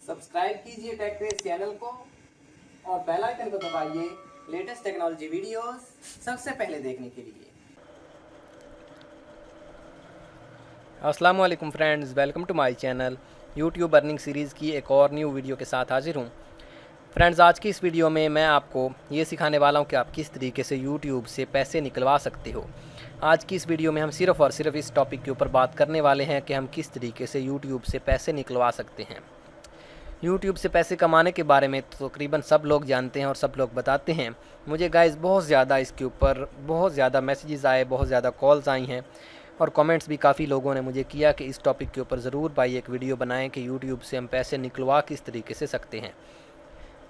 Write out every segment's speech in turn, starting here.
Subscribe कीजिए take craze channel को और बेल आइकन को दबाइए लेटेस्ट टेक्नोलॉजी वीडियोस सबसे पहले देखने के लिए। अस्सलाम वालेकुम friends, welcome to my channel. YouTube earning series की एक और न्यू वीडियो के साथ हाजिर हूँ। फ्रेंड्स, आज की इस वीडियो में मैं आपको ये सिखाने वाला हूँ कि आप किस तरीके से यूट्यूब से पैसे निकलवा सकते हो। आज की इस वीडियो में हम सिर्फ़ और सिर्फ इस टॉपिक के ऊपर बात करने वाले हैं कि हम किस तरीके से यूट्यूब से पैसे निकलवा सकते हैं। यूट्यूब से पैसे कमाने के बारे में तो तकरीबन सब लोग जानते हैं और सब लोग बताते हैं। मुझे गाइस बहुत ज़्यादा इसके ऊपर बहुत ज़्यादा मैसेजेस आए, बहुत ज़्यादा कॉल्स आई हैं और कमेंट्स भी काफ़ी लोगों ने मुझे किया कि इस टॉपिक के ऊपर ज़रूर भाई एक वीडियो बनाएं कि यूट्यूब से हम पैसे निकलवा किस तरीके से सकते हैं।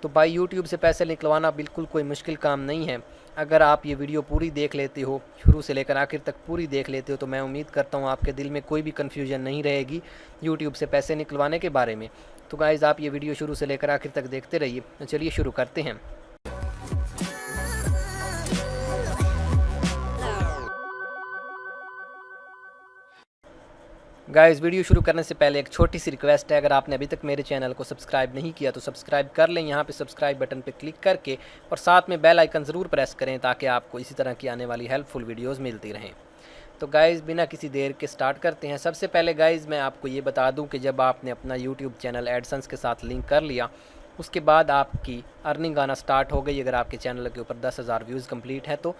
तो भाई यूट्यूब से पैसे निकलवाना बिल्कुल कोई मुश्किल काम नहीं है। अगर आप ये वीडियो पूरी देख लेते हो, शुरू से लेकर आखिर तक पूरी देख लेते हो, तो मैं उम्मीद करता हूँ आपके दिल में कोई भी कन्फ्यूजन नहीं रहेगी यूट्यूब से पैसे निकलवाने के बारे में। तो गाइज़, आप ये वीडियो शुरू से लेकर आखिर तक देखते रहिए। तो चलिए शुरू करते हैं। गाइस, वीडियो शुरू करने से पहले एक छोटी सी रिक्वेस्ट है, अगर आपने अभी तक मेरे चैनल को सब्सक्राइब नहीं किया तो सब्सक्राइब कर लें यहाँ पे सब्सक्राइब बटन पे क्लिक करके, और साथ में बेल आइकन ज़रूर प्रेस करें ताकि आपको इसी तरह की आने वाली हेल्पफुल वीडियोस मिलती रहें। तो गाइस, बिना किसी देर के स्टार्ट करते हैं। सबसे पहले गाइस, मैं आपको ये बता दूँ कि जब आपने अपना यूट्यूब चैनल एडसेंस के साथ लिंक कर लिया, उसके बाद आपकी अर्निंग आना स्टार्ट हो गई। अगर आपके चैनल के ऊपर 10,000 व्यूज़ कंप्लीट है, तो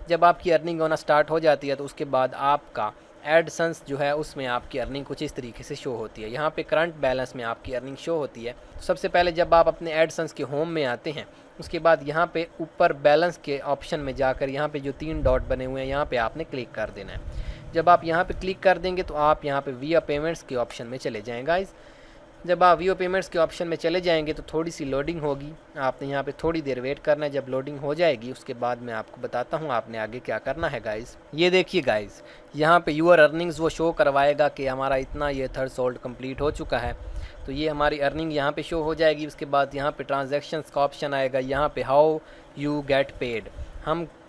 जब आपकी अर्निंग आना स्टार्ट हो जाती है तो उसके बाद आपका एडसेंस जो है उसमें आपकी अर्निंग कुछ इस तरीके से शो होती है। यहाँ पे करंट बैलेंस में आपकी अर्निंग शो होती है। सबसे पहले जब आप अपने एडसेंस के होम में आते हैं, उसके बाद यहाँ पे ऊपर बैलेंस के ऑप्शन में जाकर यहाँ पे जो 3 डॉट बने हुए हैं, यहाँ पे आपने क्लिक कर देना है। जब आप यहाँ पे क्लिक कर देंगे तो आप यहाँ पे विया पेमेंट्स के ऑप्शन में चले जाएँ गाइस। जब आप विया पेमेंट्स के ऑप्शन में चले जाएंगे तो थोड़ी सी लोडिंग होगी, आपने यहाँ पे थोड़ी देर वेट करना है। जब लोडिंग हो जाएगी उसके बाद मैं आपको बताता हूँ आपने आगे क्या करना है गाइस। ये देखिए गाइस, यहाँ पे यूर अर्निंग्स वो शो करवाएगा कि हमारा इतना ये थ्रेशोल्ड कंप्लीट हो चुका है। तो ये हमारी अर्निंग यहाँ पे शो हो जाएगी। उसके बाद यहाँ पे ट्रांजैक्शंस का ऑप्शन आएगा, यहाँ पे हाउ यू गेट पेड,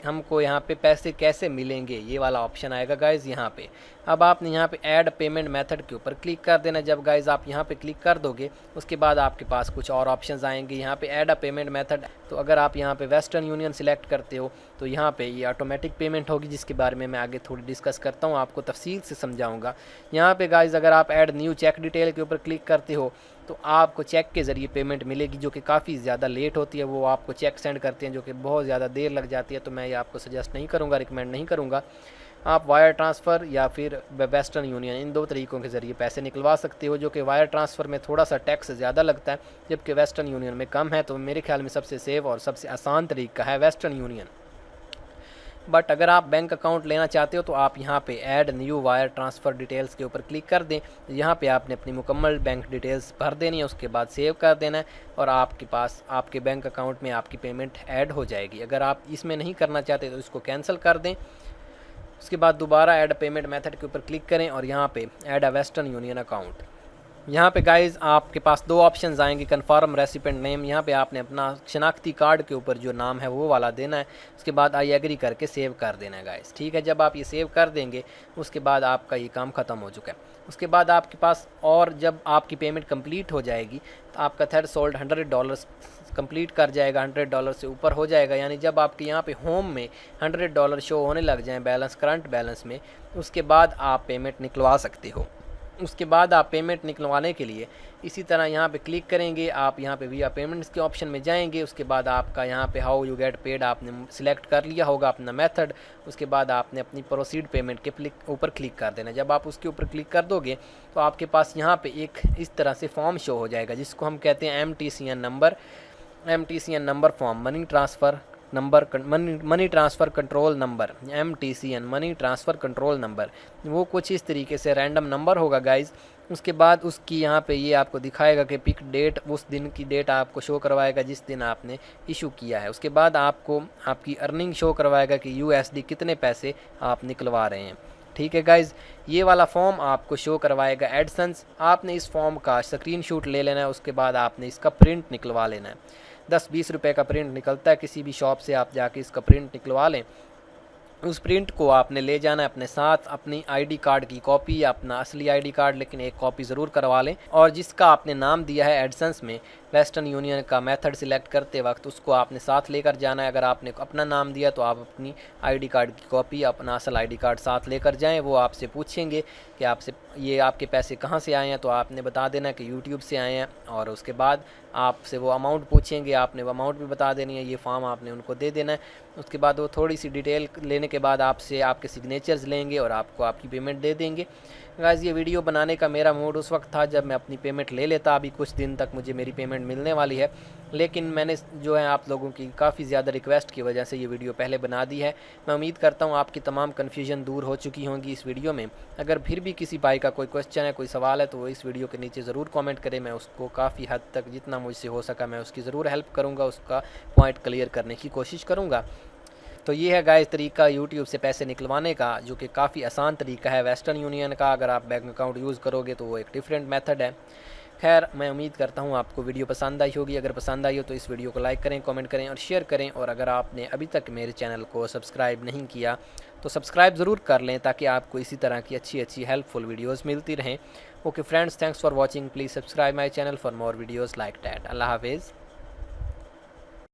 हमको यहाँ पे पैसे कैसे मिलेंगे, ये वाला ऑप्शन आएगा गाइज़ यहाँ पे। अब आपने यहाँ पे ऐड पेमेंट मेथड के ऊपर क्लिक कर देना। जब गाइज़ आप यहाँ पे क्लिक कर दोगे उसके बाद आपके पास कुछ और ऑप्शंस आएंगे। यहाँ पे ऐड अ पेमेंट मेथड, तो अगर आप यहाँ पे वेस्टर्न यूनियन सिलेक्ट करते हो तो यहाँ पे ये ऑटोमेटिक पेमेंट होगी, जिसके बारे में मैं आगे थोड़ी डिस्कस करता हूँ, आपको तफसील से समझाऊँगा। यहाँ पे गाइज़ अगर आप ऐड न्यू चेक डिटेल के ऊपर क्लिक करते हो तो आपको चेक के ज़रिए पेमेंट मिलेगी, जो कि काफ़ी ज़्यादा लेट होती है। वो आपको चेक सेंड करते हैं जो कि बहुत ज़्यादा देर लग जाती है। तो मैं ये आपको सजेस्ट नहीं करूँगा, रिकमेंड नहीं करूँगा। आप वायर ट्रांसफ़र या फिर वेस्टर्न यूनियन, इन दो तरीक़ों के ज़रिए पैसे निकलवा सकते हो, जो कि वायर ट्रांसफ़र में थोड़ा सा टैक्स ज़्यादा लगता है जबकि वेस्टर्न यूनियन में कम है। तो मेरे ख्याल में सबसे सेफ और सबसे आसान तरीका है वेस्टर्न यूनियन। बट अगर आप बैंक अकाउंट लेना चाहते हो तो आप यहाँ पे add new wire transfer details के ऊपर क्लिक कर दें। यहाँ पे आपने अपनी मुकम्मल बैंक डिटेल्स भर देनी है, उसके बाद सेव कर देना है और आपके पास आपके बैंक अकाउंट में आपकी पेमेंट ऐड हो जाएगी। अगर आप इसमें नहीं करना चाहते तो इसको कैंसिल कर दें। उसके बाद दोबारा ऐड पेमेंट मेथड के ऊपर क्लिक करें और यहाँ पे add a western union account. यहाँ पे गाइज़ आपके पास दो ऑप्शंस आएंगे, कन्फर्म रेसिपेंट नेम, यहाँ पे आपने अपना शनाख्ती कार्ड के ऊपर जो नाम है वो वाला देना है। उसके बाद आई एग्री करके सेव कर देना है गाइज़, ठीक है। जब आप ये सेव कर देंगे उसके बाद आपका ये काम ख़त्म हो चुका है। उसके बाद आपके पास और जब आपकी पेमेंट कंप्लीट हो जाएगी तो आपका थ्रेशोल्ड $100 कंप्लीट कर जाएगा, $100 से ऊपर हो जाएगा। यानी जब आपके यहाँ पे होम में $100 शो होने लग जाएँ बैलेंस, करंट बैलेंस में, उसके बाद आप पेमेंट निकलवा सकते हो। उसके बाद आप पेमेंट निकलवाने के लिए इसी तरह यहाँ पे क्लिक करेंगे, आप यहाँ पे विया पेमेंट्स के ऑप्शन में जाएंगे। उसके बाद आपका यहाँ पे हाउ यू गेट पेड आपने सिलेक्ट कर लिया होगा अपना मेथड। उसके बाद आपने अपनी प्रोसीड पेमेंट के ऊपर क्लिक कर देना। जब आप उसके ऊपर क्लिक कर दोगे तो आपके पास यहाँ पे एक इस तरह से फॉर्म शो हो जाएगा, जिसको हम कहते हैं MTCN number form, money transfer number, money transfer control number, MTCN money transfer control number. वो कुछ इस तरीके से रैंडम नंबर होगा गाइज़। उसके बाद उसकी यहाँ पे ये आपको दिखाएगा कि पिक डेट, उस दिन की डेट आपको शो करवाएगा जिस दिन आपने इशू किया है। उसके बाद आपको आपकी अर्निंग शो करवाएगा कि USD कितने पैसे आप निकलवा रहे हैं, ठीक है गाइज़। ये वाला फॉर्म आपको शो करवाएगा एडसेंस। आपने इस फॉर्म का स्क्रीनशॉट ले लेना है, उसके बाद आपने इसका प्रिंट निकलवा लेना है। 10-20 रुपए का प्रिंट निकलता है, किसी भी शॉप से आप जाके इसका प्रिंट निकलवा लें। उस प्रिंट को आपने ले जाना है अपने साथ, अपनी आईडी कार्ड की कॉपी या अपना असली आईडी कार्ड, लेकिन एक कॉपी ज़रूर करवा लें। और जिसका आपने नाम दिया है एडसेंस में वेस्टर्न यूनियन का मेथड सिलेक्ट करते वक्त, उसको आपने साथ लेकर जाना है। अगर आपने अपना नाम दिया तो आप अपनी आईडी कार्ड की कॉपी, अपना असल आईडी कार्ड साथ लेकर जाएं। वो आपसे पूछेंगे कि आपसे ये आपके पैसे कहाँ से आए हैं, तो आपने बता देना कि यूट्यूब से आए हैं। और उसके बाद आपसे वो अमाउंट पूछेंगे, आपने वो अमाउंट भी बता देनी है। ये फॉर्म आपने उनको दे देना है। उसके बाद वो थोड़ी सी डिटेल लेने के बाद आपसे आपके सिग्नेचर्स लेंगे और आपको आपकी पेमेंट दे देंगे। गाइस, ये वीडियो बनाने का मेरा मूड उस वक्त था जब मैं अपनी पेमेंट ले लेता। अभी कुछ दिन तक मुझे मेरी पेमेंट मिलने वाली है, लेकिन मैंने जो है आप लोगों की काफ़ी ज़्यादा रिक्वेस्ट की वजह से ये वीडियो पहले बना दी है। मैं उम्मीद करता हूँ आपकी तमाम कन्फ्यूजन दूर हो चुकी होंगी इस वीडियो में। अगर फिर भी किसी भाई का कोई क्वेश्चन है, कोई सवाल है, तो वो इस वीडियो के नीचे ज़रूर कमेंट करें। मैं उसको काफ़ी हद तक जितना मुझसे हो सका मैं उसकी ज़रूर हेल्प करूँगा, उसका पॉइंट क्लियर करने की कोशिश करूँगा। तो ये है गाइस तरीका यूट्यूब से पैसे निकलवाने का, जो कि काफ़ी आसान तरीका है वेस्टर्न यूनियन का। अगर आप बैंक अकाउंट यूज़ करोगे तो वो एक डिफरेंट मेथड है। खैर, मैं उम्मीद करता हूँ आपको वीडियो पसंद आई होगी। अगर पसंद आई हो तो इस वीडियो को लाइक करें, कमेंट करें और शेयर करें। और अगर आपने अभी तक मेरे चैनल को सब्सक्राइब नहीं किया तो सब्सक्राइब ज़रूर कर लें, ताकि आपको इसी तरह की अच्छी अच्छी हेल्पफुल वीडियोज़ मिलती रहें। Okay friends, thanks for watching. Please subscribe my channel for more videos like that. अल्लाह हाफिज़।